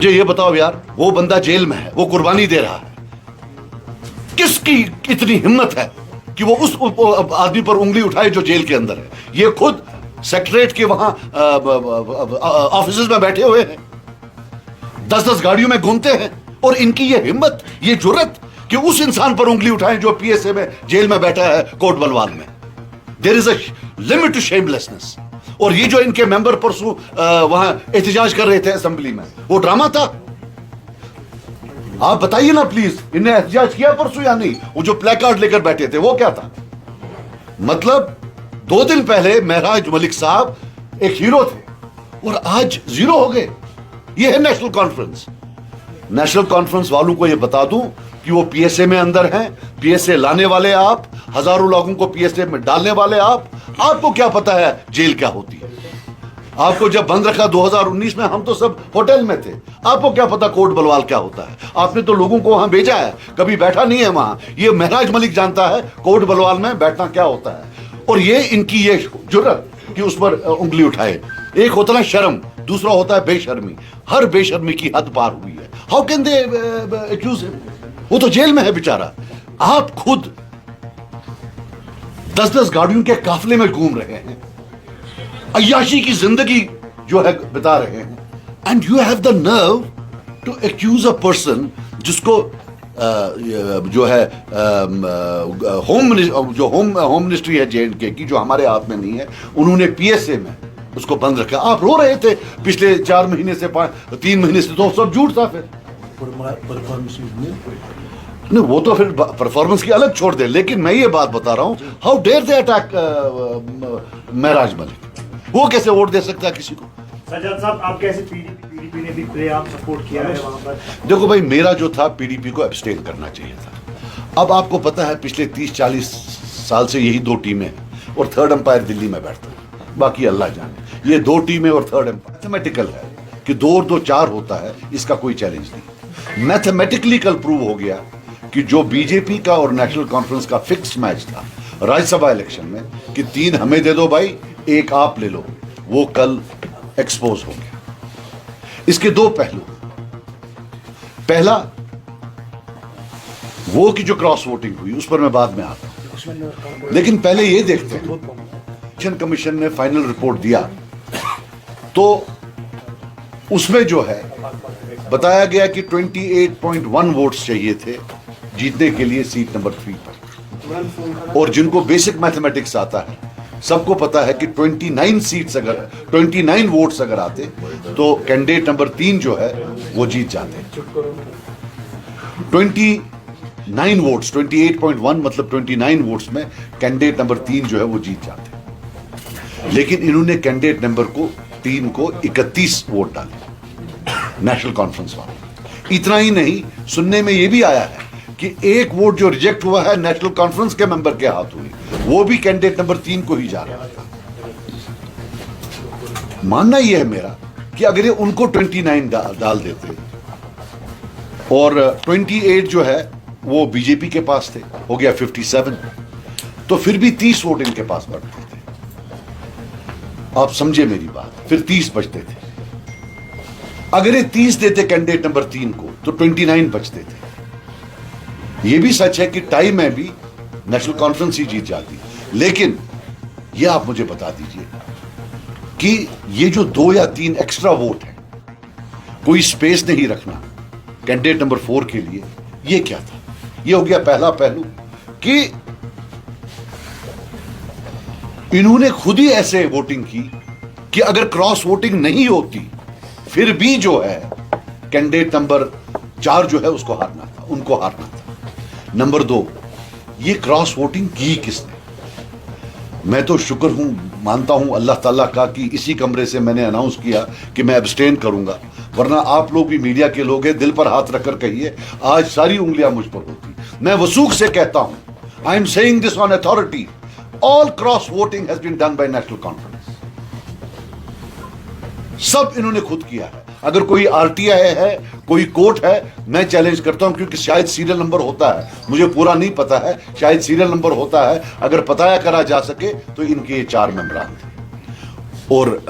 मुझे ये बताओ यार, वो बंदा जेल में है, वो कुर्बानी दे रहा है, किसकी इतनी हिम्मत है कि वो उस आदमी पर उंगली उठाए जो जेल के अंदर है? ये खुद सेक्रेटरीट के वहां ऑफिस में बैठे हुए हैं, 10-10 गाड़ियों में घूमते हैं, और इनकी ये हिम्मत, ये जुर्रत कि उस इंसान पर उंगली उठाएं जो पीएसए में जेल में बैठा है, कोट बलवाल में। There is a limit to shamelessness. और ये जो इनके मेंबर परसों वहां एहतजाज कर रहे थे असेंबली में, वो ड्रामा था? आप बताइए ना प्लीज, इन्हें एहतजाज किया परसों या नहीं? वो जो प्लेकार्ड लेकर बैठे थे वो क्या था? मतलब 2 दिन पहले महराज मलिक साहब एक हीरो थे और आज जीरो हो गए। ये है नेशनल कॉन्फ्रेंस। नेशनल कॉन्फ्रेंस वालों को ये बता दूं कि वो पीएसए में अंदर हैं, पीएसए लाने वाले आप, हजारों लोगों को पीएसए में डालने वाले आप। आपको क्या पता है जेल क्या होती है? आपको जब बंद रखा 2019 में, हम तो सब होटल में थे। आपको क्या पता कोट बलवाल क्या होता है? आपने तो लोगों को वहां भेजा है, कभी बैठा नहीं है वहां। ये महराज मलिक जानता है कोट बलवाल में बैठना क्या होता है। और ये इनकी ये जुर्रत कि उस पर उंगली उठाए। एक होता है शर्म, दूसरा होता है बेशर्मी। हर बेशर्मी की हद पार हुई है। How can they accuse him? वो तो जेल में है बेचारा। आप खुद 10-10 गाड़ियों के काफिले में घूम रहे हैं, अय्याशी की जिंदगी जो है बिता रहे हैं, and you have the nerve to accuse a person जिसको जो है होम मिनिस्ट्री है जे की, जो हमारे हाथ में नहीं है, उन्होंने पीएसए में उसको बंद रखा। आप रो रहे थे पिछले 4 महीने से, 3 महीने से, तो सब झूठ था। फिर नहीं, वो तो फिर परफॉर्मेंस की अलग छोड़ दे, लेकिन मैं ये बात बता रहा हूं, हाउ डेयर दे अटैक महराज मलिक? वो कैसे वोट दे सकता है किसी को? सज्जाद साहब, आप कैसे पीडीपी ने भी प्रेआम सपोर्ट किया है वहां पर? देखो भाई, मेरा जो था, पीडीपी को एब्सटेन करना चाहिए था। अब आपको पता है पिछले 30-40 साल से यही 2 टीमें हैं और थर्ड अंपायर दिल्ली में बैठता है, बाकी अल्लाह जाने। ये 2 टीमें और थर्ड अंपायर मैथमेटिकल है कि 2 और 2 4 होता है, इसका कोई चैलेंज नहीं। मैथमेटिकली कल प्रूव हो गया कि जो बीजेपी का और नेशनल कॉन्फ्रेंस का फिक्स मैच था राज्यसभा इलेक्शन में कि 3 हमें दे दो भाई, 1 आप ले लो, वो कल एक्सपोज हो गया। इसके 2 पहलू। पहला, वो की जो क्रॉस वोटिंग हुई उस पर मैं बाद में आता हूं, लेकिन पहले ये देखते हैं, इलेक्शन कमीशन ने फाइनल रिपोर्ट दिया तो उसमें जो है बताया गया कि 28.1 वोट्स चाहिए थे जीतने के लिए सीट नंबर 3 पर। और जिनको बेसिक मैथमेटिक्स आता है, सबको पता है कि 29 वोट्स अगर आते तो कैंडिडेट नंबर 3 जो है वो जीत जाते। 29 वोट्स, 28.1 मतलब 29 वोट्स में कैंडिडेट नंबर 3 जो है वो जीत जाते। लेकिन इन्होंने कैंडिडेट नंबर 3 को 31 वोट डाले, नेशनल कॉन्फ्रेंस वाले। इतना ही नहीं, सुनने में यह भी आया है कि 1 वोट जो रिजेक्ट हुआ है नेशनल कॉन्फ्रेंस के मेंबर के हाथ हुई, वो भी कैंडिडेट नंबर 3 को ही जा रहा था। मानना यह है मेरा कि अगर ये उनको 29 डाल देते और 28 जो है वो बीजेपी के पास थे, हो गया 57, तो फिर भी 30 वोट इनके पास बढ़ते थे। आप समझे मेरी बात? फिर 30 बचते थे। अगर ये 30 देते कैंडिडेट नंबर 3 को तो 29 बचते थे। यह भी सच है कि टाई में भी नेशनल कॉन्फ्रेंस ही जीत जाती। लेकिन यह आप मुझे बता दीजिए कि ये जो 2 या 3 एक्स्ट्रा वोट है, कोई स्पेस नहीं रखना कैंडिडेट नंबर 4 के लिए, यह क्या था? यह हो गया पहला पहलू कि इन्होंने खुद ही ऐसे वोटिंग की कि अगर क्रॉस वोटिंग नहीं होती फिर भी जो है कैंडिडेट नंबर 4 जो है उसको हारना था, उनको हारना था। नंबर 2, ये क्रॉस वोटिंग की किसने? मैं तो शुक्र हूं, मानता हूं अल्लाह ताला का कि इसी कमरे से मैंने अनाउंस किया कि मैं एब्सटेन करूंगा, वरना आप लोग भी मीडिया के लोग हैं, दिल पर हाथ रखकर कहिए, आज सारी उंगलियां मुझ पर होती। मैं वसूख से कहता हूं, I am saying this on authority, all cross voting has been done by National Conference. सब इन्होंने खुद किया है। अगर कोई आरटीआई है, कोई कोर्ट है, मैं चैलेंज करता हूं, क्योंकि शायद सीरियल नंबर होता है, मुझे पूरा नहीं पता है, शायद सीरियल नंबर होता है, अगर पता करा जा सके तो इनके 4 मेंबरान थे। और